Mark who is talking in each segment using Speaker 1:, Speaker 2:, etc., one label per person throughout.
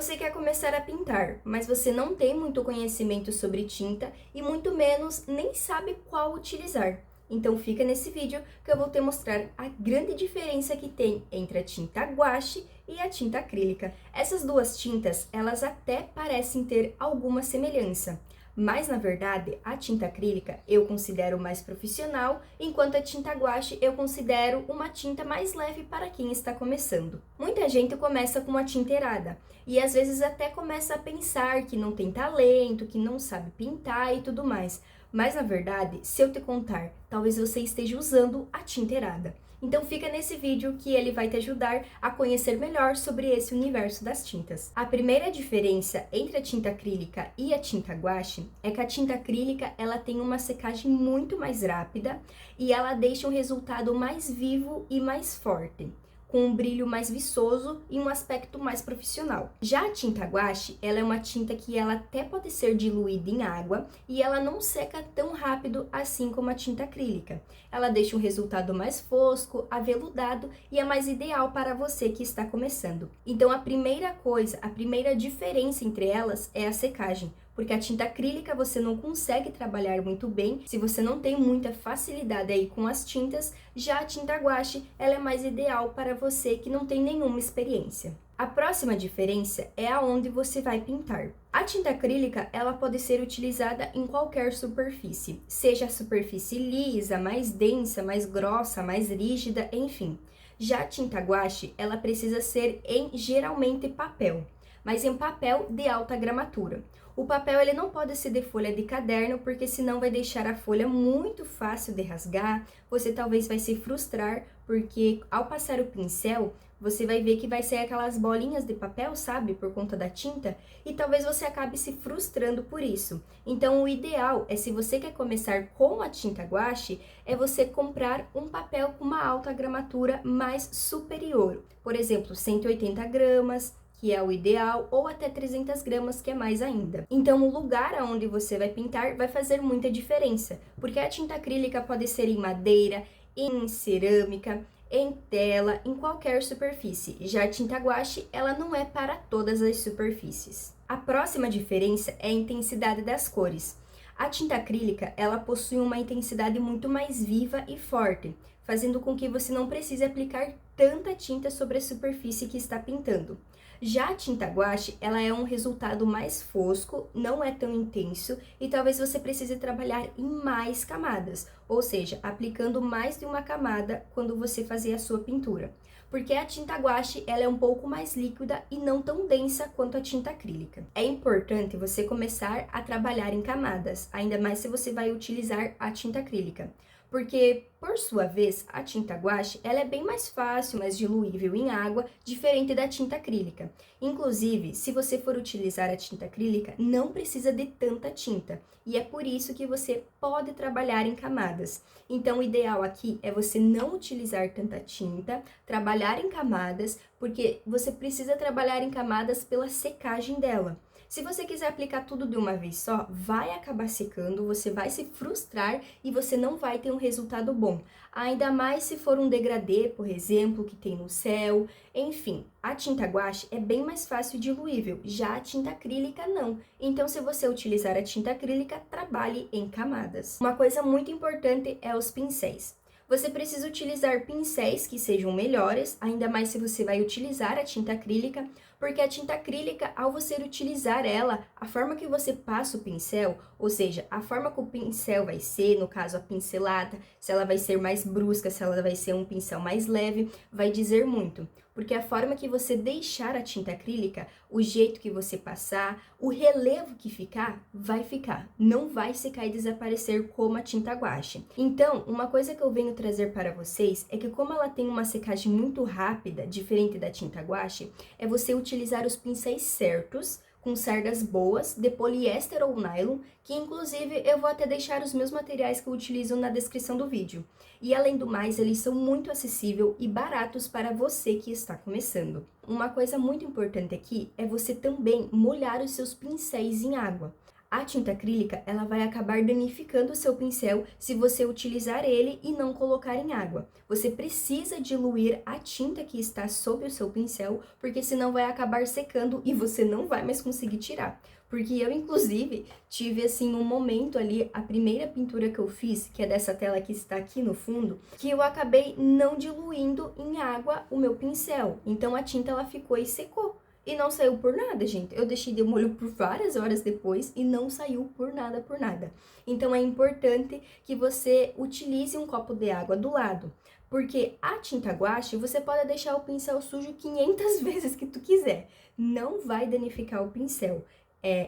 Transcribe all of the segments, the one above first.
Speaker 1: Você quer começar a pintar, mas você não tem muito conhecimento sobre tinta e muito menos nem sabe qual utilizar. Então fica nesse vídeo que eu vou te mostrar a grande diferença que tem entre a tinta guache e a tinta acrílica. Essas duas tintas, elas até parecem ter alguma semelhança, mas na verdade a tinta acrílica eu considero mais profissional, enquanto a tinta guache eu considero uma tinta mais leve para quem está começando. Muita gente começa com a tinta errada e às vezes até começa a pensar que não tem talento, que não sabe pintar e tudo mais. Mas na verdade, se eu te contar, talvez você esteja usando a tinta errada. Então fica nesse vídeo que ele vai te ajudar a conhecer melhor sobre esse universo das tintas. A primeira diferença entre a tinta acrílica e a tinta guache é que a tinta acrílica ela tem uma secagem muito mais rápida e ela deixa um resultado mais vivo e mais forte, com um brilho mais viçoso e um aspecto mais profissional. Já a tinta guache, ela é uma tinta que ela até pode ser diluída em água e ela não seca tão rápido assim como a tinta acrílica. Ela deixa um resultado mais fosco, aveludado e é mais ideal para você que está começando. Então a primeira diferença entre elas é a secagem. Porque a tinta acrílica você não consegue trabalhar muito bem se você não tem muita facilidade aí com as tintas, já a tinta guache ela é mais ideal para você que não tem nenhuma experiência. A próxima diferença é aonde você vai pintar. A tinta acrílica ela pode ser utilizada em qualquer superfície, seja a superfície lisa, mais densa, mais grossa, mais rígida, enfim. Já a tinta guache ela precisa ser em geralmente papel, mas em papel de alta gramatura. O papel ele não pode ser de folha de caderno, porque senão vai deixar a folha muito fácil de rasgar. Você talvez vai se frustrar, porque ao passar o pincel, você vai ver que vai ser aquelas bolinhas de papel, sabe? Por conta da tinta. E talvez você acabe se frustrando por isso. Então, o ideal é, se você quer começar com a tinta guache, é você comprar um papel com uma alta gramatura mais superior. Por exemplo, 180 gramas, que é o ideal, ou até 300 gramas, que é mais ainda. Então, o lugar onde você vai pintar vai fazer muita diferença, porque a tinta acrílica pode ser em madeira, em cerâmica, em tela, em qualquer superfície. Já a tinta guache, ela não é para todas as superfícies. A próxima diferença é a intensidade das cores. A tinta acrílica, ela possui uma intensidade muito mais viva e forte, fazendo com que você não precise aplicar tanta tinta sobre a superfície que está pintando. Já a tinta guache, ela é um resultado mais fosco, não é tão intenso e talvez você precise trabalhar em mais camadas, ou seja, aplicando mais de uma camada quando você fazer a sua pintura. Porque a tinta guache, ela é um pouco mais líquida e não tão densa quanto a tinta acrílica. É importante você começar a trabalhar em camadas, ainda mais se você vai utilizar a tinta acrílica. Porque, por sua vez, a tinta guache ela é bem mais fácil, mais diluível em água, diferente da tinta acrílica. Inclusive, se você for utilizar a tinta acrílica, não precisa de tanta tinta. E é por isso que você pode trabalhar em camadas. Então, o ideal aqui é você não utilizar tanta tinta, trabalhar em camadas, porque você precisa trabalhar em camadas pela secagem dela. Se você quiser aplicar tudo de uma vez só, vai acabar secando, você vai se frustrar e você não vai ter um resultado bom. Ainda mais se for um degradê, por exemplo, que tem no céu. Enfim, a tinta guache é bem mais fácil e diluível, já a tinta acrílica não. Então, se você utilizar a tinta acrílica, trabalhe em camadas. Uma coisa muito importante é os pincéis. Você precisa utilizar pincéis que sejam melhores, ainda mais se você vai utilizar a tinta acrílica, porque a tinta acrílica, ao você utilizar ela, a forma que você passa o pincel, ou seja, a forma que o pincel vai ser, no caso a pincelada, se ela vai ser mais brusca, se ela vai ser um pincel mais leve, vai dizer muito. Porque a forma que você deixar a tinta acrílica, o jeito que você passar, o relevo que ficar, vai ficar. Não vai secar e desaparecer como a tinta guache. Então, uma coisa que eu venho trazer para vocês é que como ela tem uma secagem muito rápida, diferente da tinta guache, é você utilizar os pincéis certos, com cerdas boas, de poliéster ou nylon, que inclusive eu vou até deixar os meus materiais que eu utilizo na descrição do vídeo. E além do mais, eles são muito acessíveis e baratos para você que está começando. Uma coisa muito importante aqui é você também molhar os seus pincéis em água. A tinta acrílica, ela vai acabar danificando o seu pincel se você utilizar ele e não colocar em água. Você precisa diluir a tinta que está sob o seu pincel, porque senão vai acabar secando e você não vai mais conseguir tirar. Porque eu, inclusive, tive, assim, um momento ali, a primeira pintura que eu fiz, que é dessa tela que está aqui no fundo, que eu acabei não diluindo em água o meu pincel. Então, a tinta, ela ficou e secou. E não saiu por nada, gente. Eu deixei de molho por várias horas depois e não saiu por nada, por nada. Então, é importante que você utilize um copo de água do lado. Porque a tinta guache, você pode deixar o pincel sujo 500 vezes que tu quiser. Não vai danificar o pincel.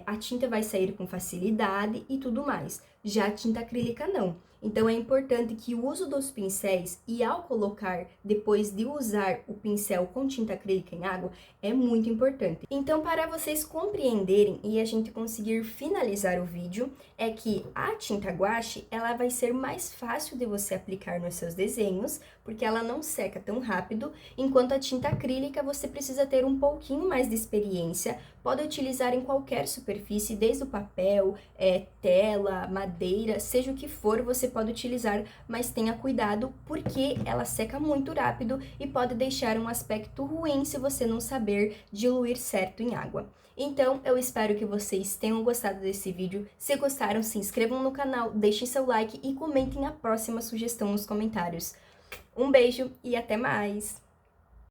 Speaker 1: A tinta vai sair com facilidade e tudo mais. Já a tinta acrílica, não. Então, é importante que o uso dos pincéis e ao colocar, depois de usar o pincel com tinta acrílica em água, é muito importante. Então, para vocês compreenderem e a gente conseguir finalizar o vídeo, é que a tinta guache, ela vai ser mais fácil de você aplicar nos seus desenhos, porque ela não seca tão rápido, enquanto a tinta acrílica você precisa ter um pouquinho mais de experiência, pode utilizar em qualquer superfície, desde o papel, tela, madeira, seja o que for, você pode utilizar, mas tenha cuidado porque ela seca muito rápido e pode deixar um aspecto ruim se você não saber diluir certo em água. Então, eu espero que vocês tenham gostado desse vídeo. Se gostaram, se inscrevam no canal, deixem seu like e comentem a próxima sugestão nos comentários. Um beijo e até mais!